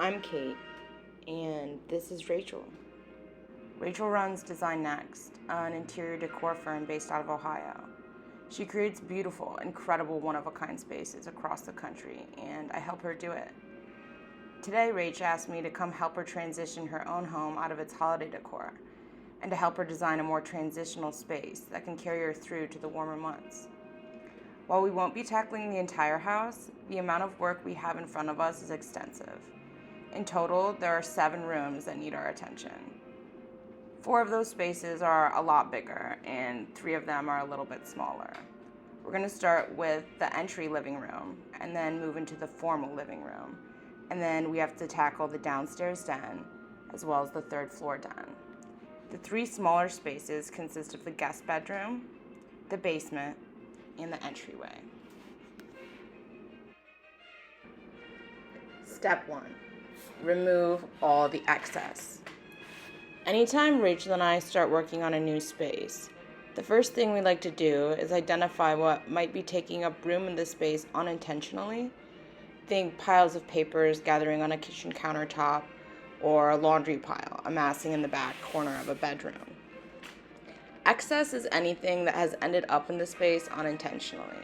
I'm Kate, and this is Rachel. Rachel runs DesigNext, an interior decor firm based out of Ohio. She creates beautiful, incredible, one-of-a-kind spaces across the country, and I help her do it. Today, Rach asked me to come help her transition her own home out of its holiday decor, and to help her design a more transitional space that can carry her through to the warmer months. While we won't be tackling the entire house, the amount of work we have in front of us is extensive. In total, there are 7 rooms that need our attention. 4 of those spaces are a lot bigger, and 3 of them are a little bit smaller. We're going to start with the entry living room, and then move into the formal living room. And then we have to tackle the downstairs den, as well as the 3rd floor den. The 3 smaller spaces consist of the guest bedroom, the basement, and the entryway. Step 1. Remove all the excess. Anytime Rachel and I start working on a new space, the first thing we like to do is identify what might be taking up room in the space unintentionally. Think piles of papers gathering on a kitchen countertop, or a laundry pile amassing in the back corner of a bedroom. Excess is anything that has ended up in the space unintentionally.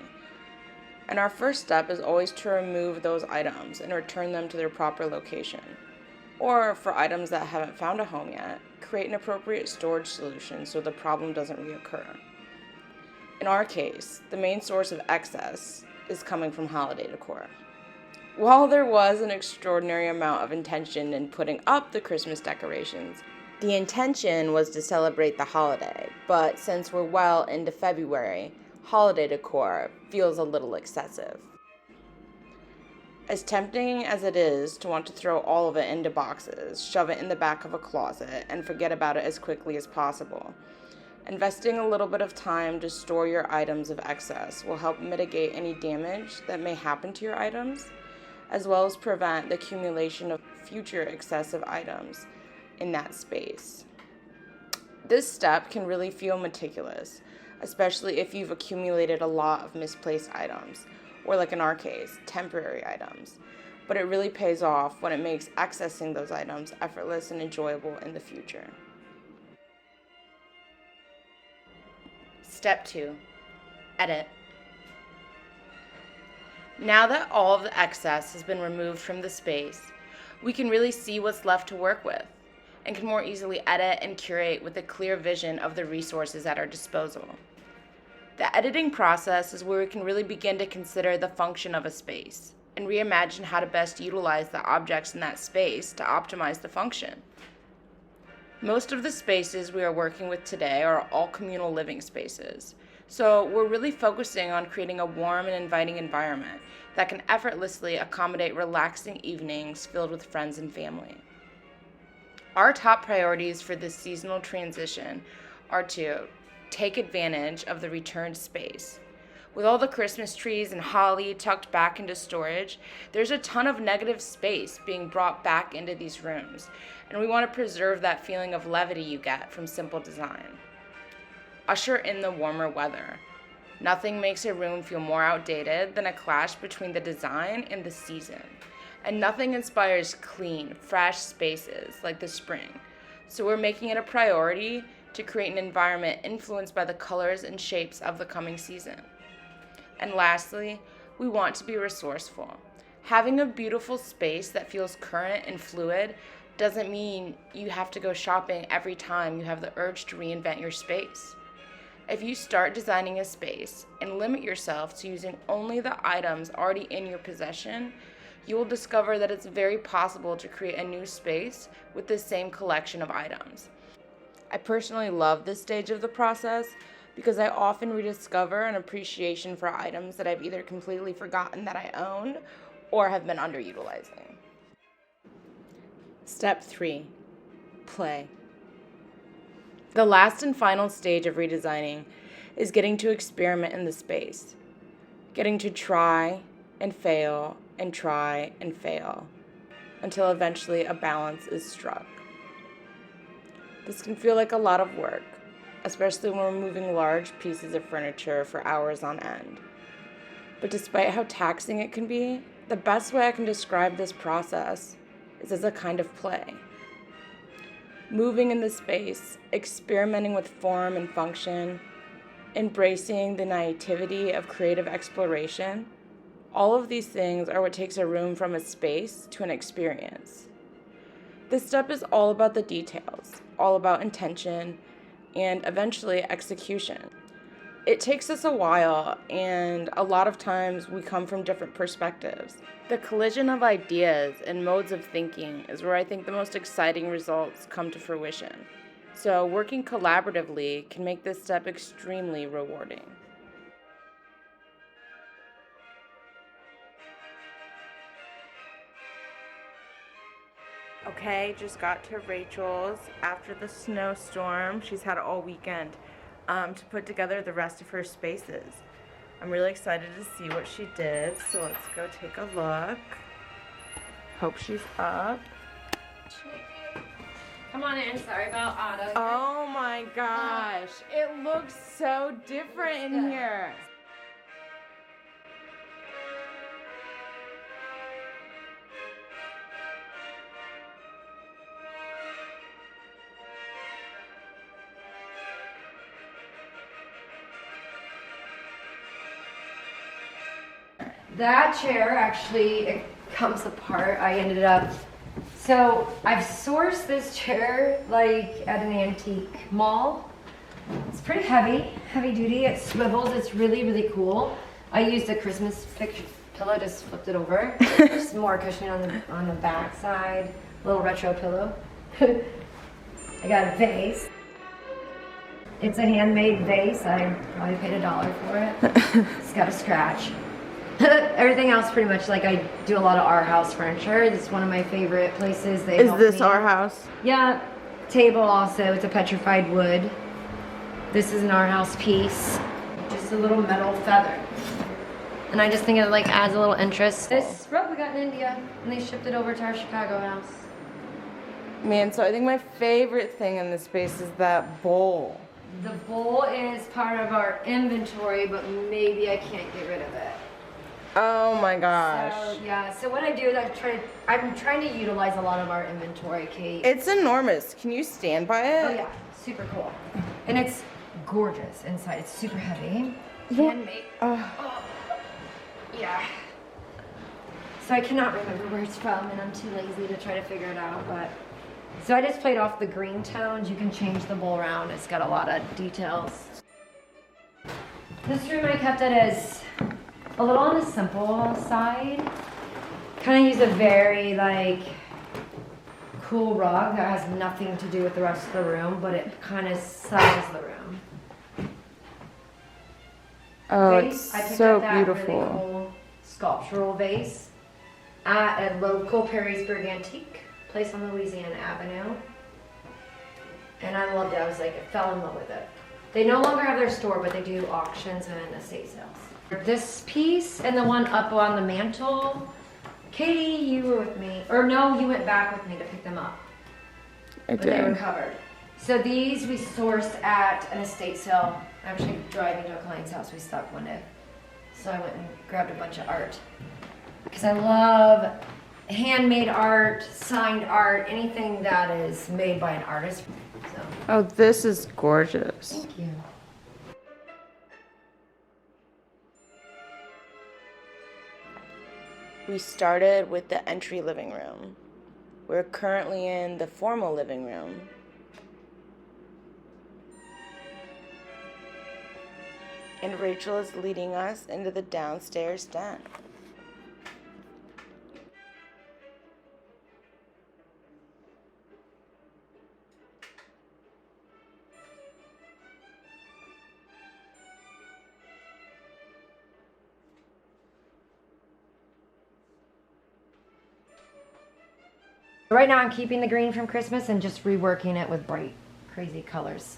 And our first step is always to remove those items and return them to their proper location. Or for items that haven't found a home yet, create an appropriate storage solution so the problem doesn't reoccur. In our case, the main source of excess is coming from holiday decor. While there was an extraordinary amount of intention in putting up the Christmas decorations, the intention was to celebrate the holiday, but since we're well into February, holiday decor feels a little excessive. As tempting as it is to want to throw all of it into boxes, shove it in the back of a closet, and forget about it as quickly as possible, investing a little bit of time to store your items of excess will help mitigate any damage that may happen to your items, as well as prevent the accumulation of future excessive items in that space. This step can really feel meticulous, especially if you've accumulated a lot of misplaced items, or like in our case, temporary items. But it really pays off when it makes accessing those items effortless and enjoyable in the future. Step 2, edit. Now that all of the excess has been removed from the space, we can really see what's left to work with, and can more easily edit and curate with a clear vision of the resources at our disposal. The editing process is where we can really begin to consider the function of a space and reimagine how to best utilize the objects in that space to optimize the function. Most of the spaces we are working with today are all communal living spaces, so we're really focusing on creating a warm and inviting environment that can effortlessly accommodate relaxing evenings filled with friends and family. Our top priorities for this seasonal transition are to take advantage of the returned space. With all the Christmas trees and holly tucked back into storage, there's a ton of negative space being brought back into these rooms, and we want to preserve that feeling of levity you get from simple design. Usher in the warmer weather. Nothing makes a room feel more outdated than a clash between the design and the season, and nothing inspires clean, fresh spaces like the spring. So we're making it a priority to create an environment influenced by the colors and shapes of the coming season. And lastly, we want to be resourceful. Having a beautiful space that feels current and fluid doesn't mean you have to go shopping every time you have the urge to reinvent your space. If you start designing a space and limit yourself to using only the items already in your possession, you will discover that it's very possible to create a new space with the same collection of items. I personally love this stage of the process because I often rediscover an appreciation for items that I've either completely forgotten that I owned or have been underutilizing. Step 3, play. The last and final stage of redesigning is getting to experiment in the space, getting to try and fail and try and fail until eventually a balance is struck. This can feel like a lot of work, especially when we're moving large pieces of furniture for hours on end. But despite how taxing it can be, the best way I can describe this process is as a kind of play. Moving in the space, experimenting with form and function, embracing the naivety of creative exploration, all of these things are what takes a room from a space to an experience. This step is all about the details, all about intention, and eventually execution. It takes us a while, and a lot of times we come from different perspectives. The collision of ideas and modes of thinking is where I think the most exciting results come to fruition. So working collaboratively can make this step extremely rewarding. Okay, just got to Rachel's after the snowstorm. She's had all weekend to put together the rest of her spaces. I'm really excited to see what she did, so let's go take a look. Hope she's up. Come on in, sorry about Otto. Oh my gosh, it looks so different in here. That chair actually, it comes apart. So I've sourced this chair like at an antique mall. It's pretty heavy duty. It swivels, it's really, really cool. I used a Christmas pillow, just flipped it over. Just more cushioning on the back side. Little retro pillow. I got a vase. It's a handmade vase. I probably paid $1 for it. It's got a scratch. Everything else pretty much, like, I do a lot of our house furniture. This is one of my favorite places. Is this our house? Yeah. Table also. It's a petrified wood. This is an our house piece. Just a little metal feather. And I just think it like adds a little interest. This rug we got in India, and they shipped it over to our Chicago house. Man, so I think my favorite thing in this space is that bowl. The bowl is part of our inventory, but maybe I can't get rid of it. Oh my gosh. So, yeah, so what I do is I'm trying to utilize a lot of our inventory, Kate. It's enormous. Can you stand by it? Oh yeah, super cool. And it's gorgeous inside. It's super heavy. Yeah. Handmade. Oh. Yeah. So I cannot remember where it's from, and I'm too lazy to try to figure it out, but. So I just played off the green tones. You can change the bowl around. It's got a lot of details. This room I kept it as a little on the simple side. Kind of use a very like cool rug that has nothing to do with the rest of the room, but it kind of settles the room. Oh, Vase, I it's picked so up that beautiful. Really cool sculptural vase at a local Perrysburg antique place on Louisiana Avenue. And I loved it. I was like, I fell in love with it. They no longer have their store, but they do auctions and estate sales. This piece and the one up on the mantle, Katie, you were with me. Or no, you went back with me to pick them up. I But they were did. covered. So these we sourced at an estate sale. Actually driving to a client's house, we stopped one day. So I went and grabbed a bunch of art. Because I love handmade art, signed art, anything that is made by an artist. So, Oh, this is gorgeous. thank you. We started with the entry living room. We're currently in the formal living room. And Rachel is leading us into the downstairs den. Right now I'm keeping the green from Christmas and just reworking it with bright, crazy colors.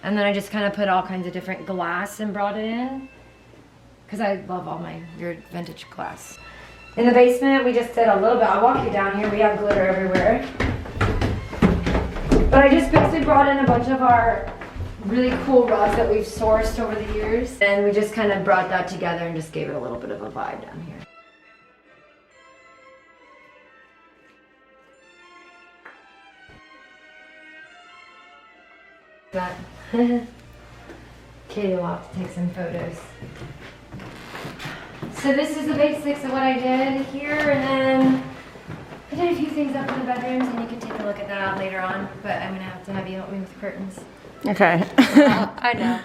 And then I just kind of put all kinds of different glass and brought it in. Because I love all my weird vintage glass. In the basement, we just did a little bit. I'll walk you down here. We have glitter everywhere. But I just basically brought in a bunch of our really cool rugs that we've sourced over the years. And we just kind of brought that together and just gave it a little bit of a vibe down here. But Katie will have to take some photos. So this is the basics of what I did here, and then I did a few things up in the bedrooms, and you can take a look at that later on, but I'm gonna have to have you help me with the curtains. Okay. I know.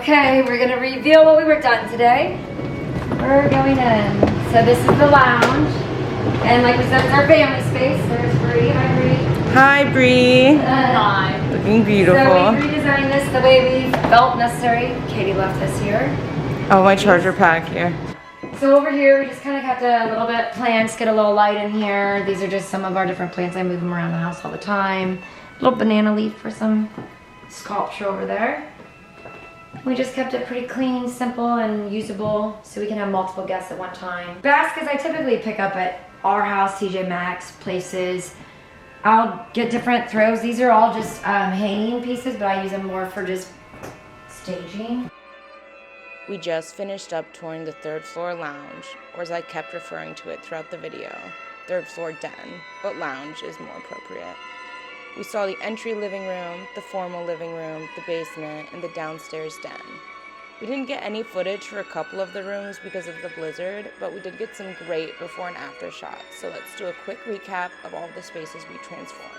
Okay, we're gonna reveal what we were done today. We're going in. So this is the lounge, and like we said, it's our family space. There's Bree. Hi, Bree. Hi, Bree. Hi. Looking beautiful. So we redesigned this the way we felt necessary. Katie left this here. Oh, my charger pack here. So over here, we just kind of kept a little bit plants, get a little light in here. These are just some of our different plants. I move them around the house all the time. A little banana leaf for some sculpture over there. We just kept it pretty clean, simple, and usable so we can have multiple guests at one time. Baskets I typically pick up at our house, TJ Maxx, places. I'll get different throws. These are all just hanging pieces, but I use them more for just staging. We just finished up touring the third floor lounge, or as I kept referring to it throughout the video, third floor den, but lounge is more appropriate. We saw the entry living room, the formal living room, the basement, and the downstairs den. We didn't get any footage for a couple of the rooms because of the blizzard, but we did get some great before and after shots, so let's do a quick recap of all the spaces we transformed.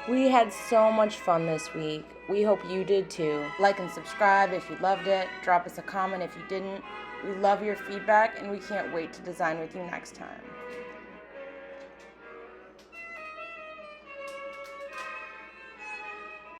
We had so much fun this week. We hope you did too. Like and subscribe if you loved it. Drop us a comment if you didn't. We love your feedback and we can't wait to design with you next time.